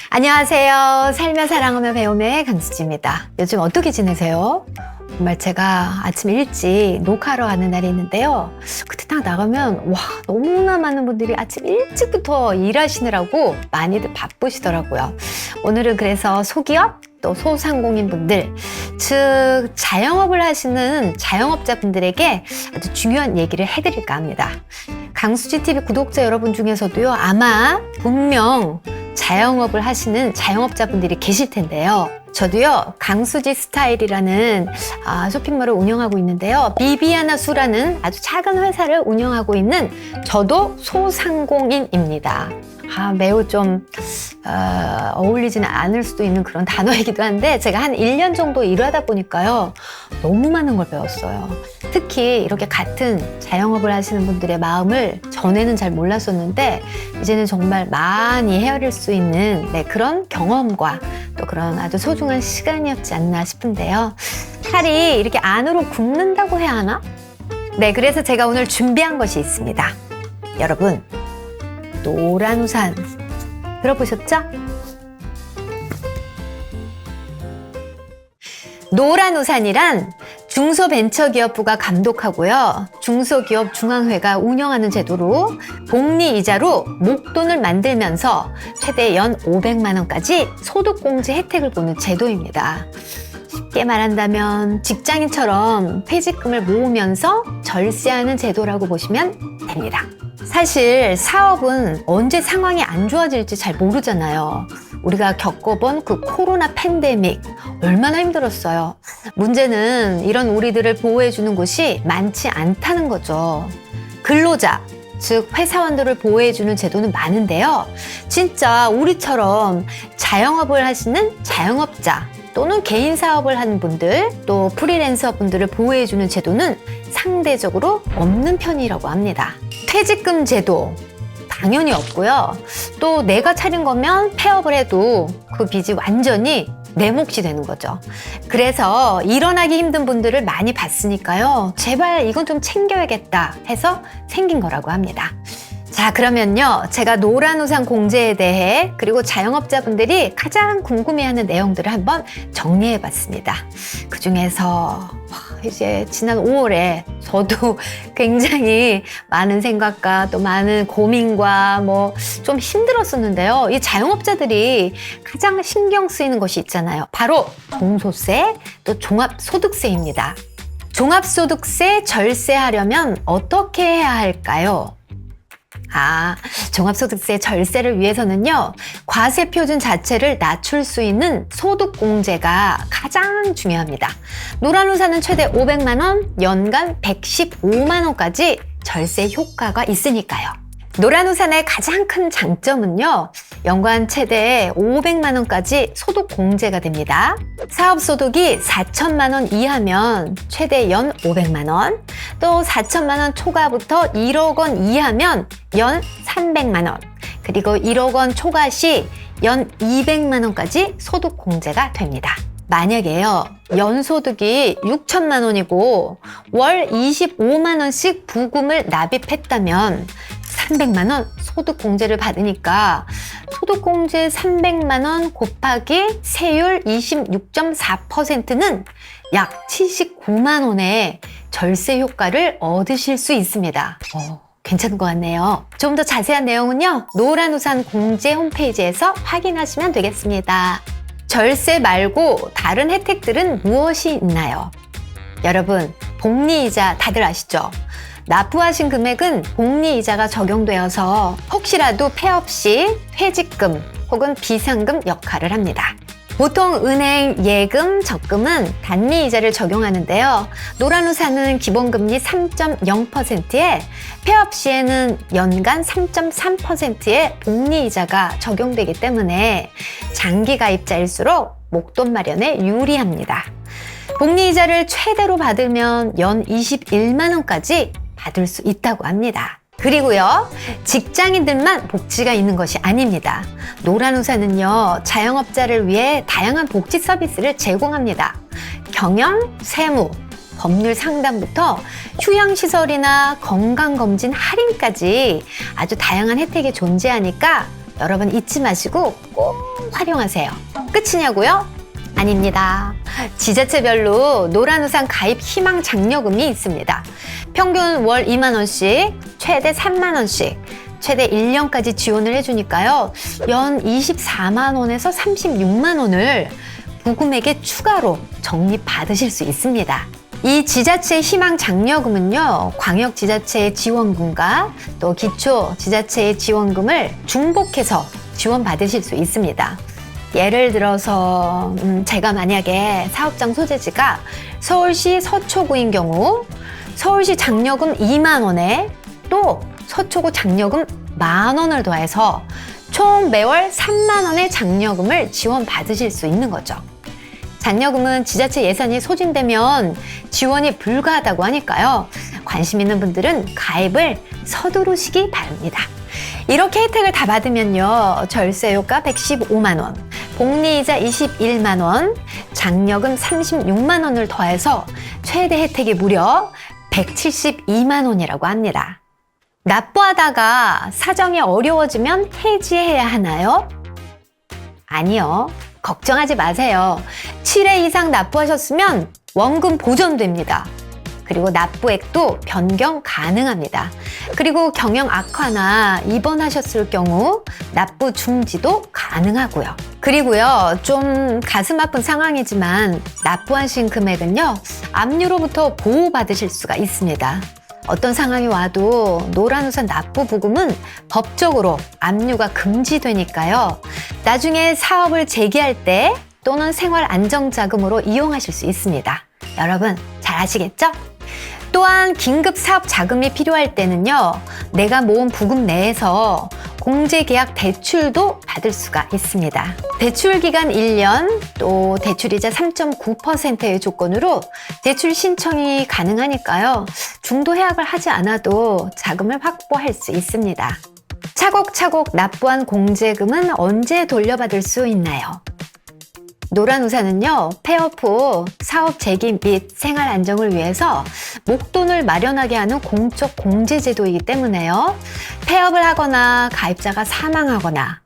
안녕하세요. 살며 사랑하며 배움의 강수지입니다. 요즘 어떻게 지내세요? 정말 제가 아침 일찍 녹화하러 가는 날이 있는데요. 그때 딱 나가면 와, 너무나 많은 분들이 아침 일찍부터 일하시느라고 많이들 바쁘시더라고요. 오늘은 그래서 소기업 또 소상공인 분들, 즉 자영업을 하시는 자영업자분들에게 아주 중요한 얘기를 해드릴까 합니다. 강수지TV 구독자 여러분 중에서도요, 아마 분명 자영업을 하시는 자영업자분들이 계실 텐데요. 저도요, 강수지 스타일이라는 쇼핑몰을 운영하고 있는데요. 비비아나수라는 아주 작은 회사를 운영하고 있는 저도 소상공인입니다. 매우 좀 어울리지는 않을 수도 있는 그런 단어이기도 한데, 제가 한 1년 정도 일하다 보니까요, 너무 많은 걸 배웠어요. 특히 이렇게 같은 자영업을 하시는 분들의 마음을 전에는 잘 몰랐었는데, 이제는 정말 많이 헤아릴 수 있는 그런 경험과 또 그런 아주 소중한 시간이었지 않나 싶은데요. 살이 이렇게 안으로 굽는다고 해야 하나? 네, 그래서 제가 오늘 준비한 것이 있습니다. 여러분, 노란 우산 들어보셨죠? 노란 우산이란 중소벤처기업부가 감독하고요, 중소기업 중앙회가 운영하는 제도로 복리이자로 목돈을 만들면서 최대 연 500만 원까지 소득공제 혜택을 보는 제도입니다. 쉽게 말한다면 직장인처럼 퇴직금을 모으면서 절세하는 제도라고 보시면 됩니다. 사실 사업은 언제 상황이 안 좋아질지 잘 모르잖아요. 우리가 겪어본 그 코로나 팬데믹 얼마나 힘들었어요. 문제는 이런 우리들을 보호해주는 곳이 많지 않다는 거죠. 근로자, 즉 회사원들을 보호해주는 제도는 많은데요. 진짜 우리처럼 자영업을 하시는 자영업자 또는 개인 사업을 하는 분들, 또 프리랜서 분들을 보호해주는 제도는 상대적으로 없는 편이라고 합니다. 퇴직금 제도 당연히 없고요. 또 내가 차린 거면 폐업을 해도 그 빚이 완전히 내 몫이 되는 거죠. 그래서 일어나기 힘든 분들을 많이 봤으니까요, 제발 이건 좀 챙겨야겠다 해서 생긴 거라고 합니다. 자, 그러면요, 제가 노란 우산 공제에 대해 그리고 자영업자분들이 가장 궁금해하는 내용들을 한번 정리해봤습니다. 그 중에서 이제 지난 5월에 저도 굉장히 많은 생각과 또 많은 고민과 좀 힘들었었는데요. 이 자영업자들이 가장 신경 쓰이는 것이 있잖아요. 바로 종소세 또 종합소득세입니다. 종합소득세 절세하려면 어떻게 해야 할까요? 종합소득세 절세를 위해서는요, 과세 표준 자체를 낮출 수 있는 소득공제가 가장 중요합니다. 노란 우산은 최대 500만 원, 연간 115만 원까지 절세 효과가 있으니까요. 노란 우산의 가장 큰 장점은요, 연간 최대 500만 원까지 소득 공제가 됩니다. 사업소득이 4천만 원 이하면 최대 연 500만 원, 또 4천만 원 초과부터 1억 원 이하면 연 300만 원, 그리고 1억 원 초과 시 연 200만 원까지 소득 공제가 됩니다. 만약에요, 연소득이 6천만 원이고 월 25만 원씩 부금을 납입했다면 300만 원 소득공제를 받으니까 소득공제 300만 원 곱하기 세율 26.4%는 약 79만 원의 절세 효과를 얻으실 수 있습니다. 괜찮은 것 같네요. 좀 더 자세한 내용은요, 노란 우산 공제 홈페이지에서 확인하시면 되겠습니다. 절세 말고 다른 혜택들은 무엇이 있나요? 여러분, 복리이자 다들 아시죠? 납부하신 금액은 복리이자가 적용되어서 혹시라도 폐업 시 퇴직금 혹은 비상금 역할을 합니다. 보통 은행 예금, 적금은 단리이자를 적용하는데요. 노란 우산은 기본금리 3.0%에 폐업 시에는 연간 3.3%의 복리이자가 적용되기 때문에 장기 가입자일수록 목돈 마련에 유리합니다. 복리이자를 최대로 받으면 연 21만 원까지 받을 수 있다고 합니다. 그리고요, 직장인들만 복지가 있는 것이 아닙니다. 노란 우산은요, 자영업자를 위해 다양한 복지 서비스를 제공합니다. 경영, 세무, 법률 상담부터 휴양시설이나 건강검진 할인까지 아주 다양한 혜택이 존재하니까 여러분 잊지 마시고 꼭 활용하세요. 끝이냐고요? 아닙니다. 지자체별로 노란우산 가입 희망 장려금이 있습니다. 평균 월 2만 원씩, 최대 3만 원씩, 최대 1년까지 지원을 해주니까요. 연 24만 원에서 36만 원을 부금액에 추가로 적립받으실 수 있습니다. 이 지자체 희망 장려금은요, 광역지자체의 지원금과 또 기초지자체의 지원금을 중복해서 지원받으실 수 있습니다. 예를 들어서 제가 만약에 사업장 소재지가 서울시 서초구인 경우 서울시 장려금 2만 원에 또 서초구 장려금 1만 원을 더해서 총 매월 3만 원의 장려금을 지원받으실 수 있는 거죠. 장려금은 지자체 예산이 소진되면 지원이 불가하다고 하니까요. 관심 있는 분들은 가입을 서두르시기 바랍니다. 이렇게 혜택을 다 받으면요. 절세효과 115만 원, 복리이자 21만 원, 장려금 36만 원을 더해서 최대 혜택이 무려 172만 원이라고 합니다. 납부하다가 사정이 어려워지면 해지해야 하나요? 아니요. 걱정하지 마세요. 7회 이상 납부하셨으면 원금 보전됩니다. 그리고 납부액도 변경 가능합니다. 그리고 경영 악화나 입원하셨을 경우 납부 중지도 가능하고요. 그리고요, 좀 가슴 아픈 상황이지만 납부하신 금액은요, 압류로부터 보호받으실 수가 있습니다. 어떤 상황이 와도 노란우산 납부 부금은 법적으로 압류가 금지되니까요. 나중에 사업을 재개할 때 또는 생활 안정자금으로 이용하실 수 있습니다. 여러분 잘 아시겠죠? 또한 긴급 사업 자금이 필요할 때는요, 내가 모은 부금 내에서 공제계약 대출도 받을 수가 있습니다. 대출 기간 1년, 또 대출이자 3.9%의 조건으로 대출 신청이 가능하니까요. 중도 해약을 하지 않아도 자금을 확보할 수 있습니다. 차곡차곡 납부한 공제금은 언제 돌려받을 수 있나요? 노란우산은요, 폐업 후 사업 재기 및 생활 안정을 위해서 목돈을 마련하게 하는 공적 공제제도이기 때문에요. 폐업을 하거나 가입자가 사망하거나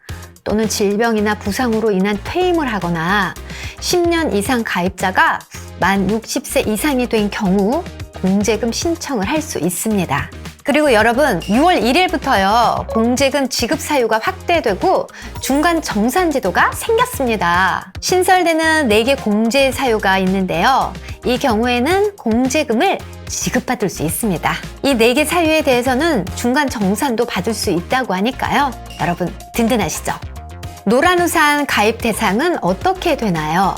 또는 질병이나 부상으로 인한 퇴임을 하거나 10년 이상 가입자가 만 60세 이상이 된 경우 공제금 신청을 할 수 있습니다. 그리고 여러분 6월 1일부터요 공제금 지급 사유가 확대되고 중간 정산 제도가 생겼습니다. 신설되는 4개 공제 사유가 있는데요. 이 경우에는 공제금을 지급받을 수 있습니다. 이 4개 사유에 대해서는 중간 정산도 받을 수 있다고 하니까요. 여러분 든든하시죠? 노란우산 가입 대상은 어떻게 되나요?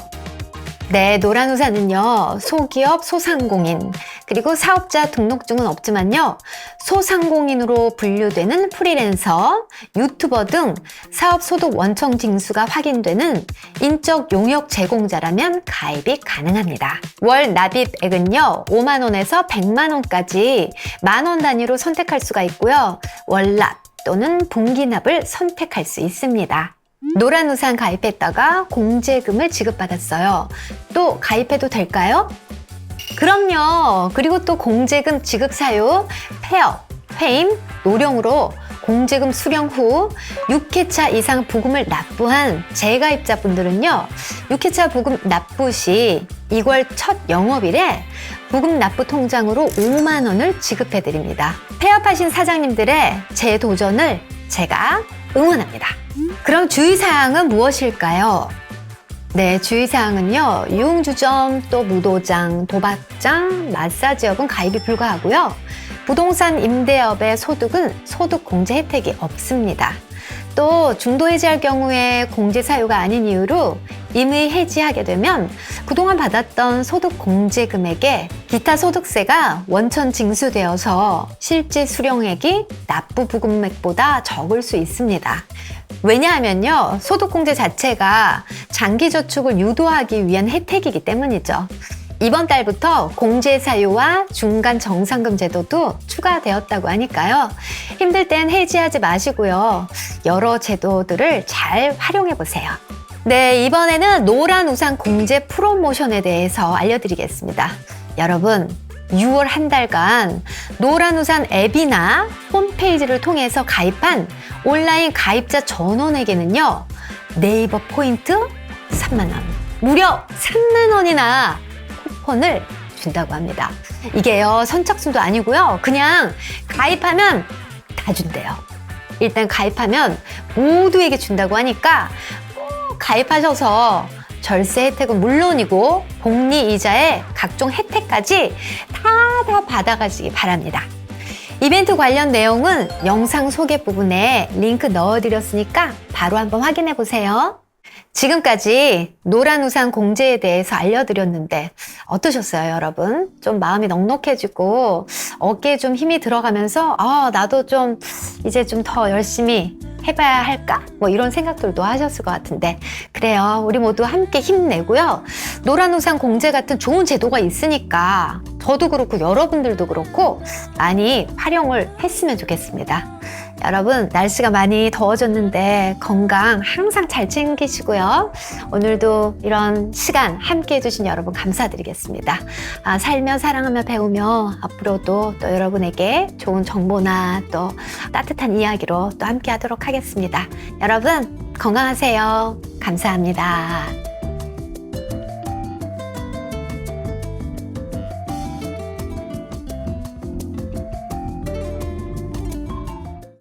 네, 노란우산은요, 소기업, 소상공인, 그리고 사업자 등록증은 없지만요, 소상공인으로 분류되는 프리랜서, 유튜버 등 사업 소득 원청 징수가 확인되는 인적 용역 제공자라면 가입이 가능합니다. 월 납입액은요, 5만 원에서 100만 원까지 만원 단위로 선택할 수가 있고요, 월납 또는 분기납을 선택할 수 있습니다. 노란우산 가입했다가 공제금을 지급받았어요. 또 가입해도 될까요? 그럼요. 그리고 또 공제금 지급 사유, 폐업, 회임, 노령으로 공제금 수령 후 6회차 이상 부금을 납부한 재가입자분들은요. 6회차 부금 납부 시 2월 첫 영업일에 부금 납부 통장으로 5만 원을 지급해드립니다. 폐업하신 사장님들의 재도전을 제가 응원합니다. 그럼 주의사항은 무엇일까요? 네, 주의사항은요. 유흥주점, 또 무도장, 도박장, 마사지업은 가입이 불가하고요. 부동산 임대업의 소득은 소득 공제 혜택이 없습니다. 또 중도 해지할 경우에 공제 사유가 아닌 이유로 임의 해지하게 되면 그동안 받았던 소득 공제 금액에 기타 소득세가 원천 징수되어서 실제 수령액이 납부 부금액보다 적을 수 있습니다. 왜냐하면요, 소득공제 자체가 장기저축을 유도하기 위한 혜택이기 때문이죠. 이번 달부터 공제 사유와 중간 정산금 제도도 추가되었다고 하니까요. 힘들 땐 해지하지 마시고요. 여러 제도들을 잘 활용해 보세요. 네, 이번에는 노란우산 공제 프로모션에 대해서 알려드리겠습니다. 여러분, 6월 한 달간 노란우산 앱이나 홈페이지를 통해서 가입한 온라인 가입자 전원에게는요, 네이버 포인트 3만 원, 무려 3만 원이나 쿠폰을 준다고 합니다. 이게요, 선착순도 아니고요, 그냥 가입하면 다 준대요. 일단 가입하면 모두에게 준다고 하니까 꼭 가입하셔서 절세 혜택은 물론이고 복리 이자의 각종 혜택까지 다 받아가시기 바랍니다. 이벤트 관련 내용은 영상 소개 부분에 링크 넣어드렸으니까 바로 한번 확인해 보세요. 지금까지 노란우산 공제에 대해서 알려드렸는데 어떠셨어요, 여러분? 좀 마음이 넉넉해지고 어깨에 좀 힘이 들어가면서 나도 좀 이제 좀 더 열심히 해봐야 할까? 뭐 이런 생각들도 하셨을 것 같은데, 그래요. 우리 모두 함께 힘내고요. 노란우산 공제 같은 좋은 제도가 있으니까 저도 그렇고 여러분들도 그렇고 많이 활용을 했으면 좋겠습니다. 여러분, 날씨가 많이 더워졌는데 건강 항상 잘 챙기시고요. 오늘도 이런 시간 함께 해주신 여러분 감사드리겠습니다. 살며 사랑하며 배우며 앞으로도 또 여러분에게 좋은 정보나 또 따뜻한 이야기로 또 함께 하도록 하겠습니다. 여러분, 건강하세요. 감사합니다.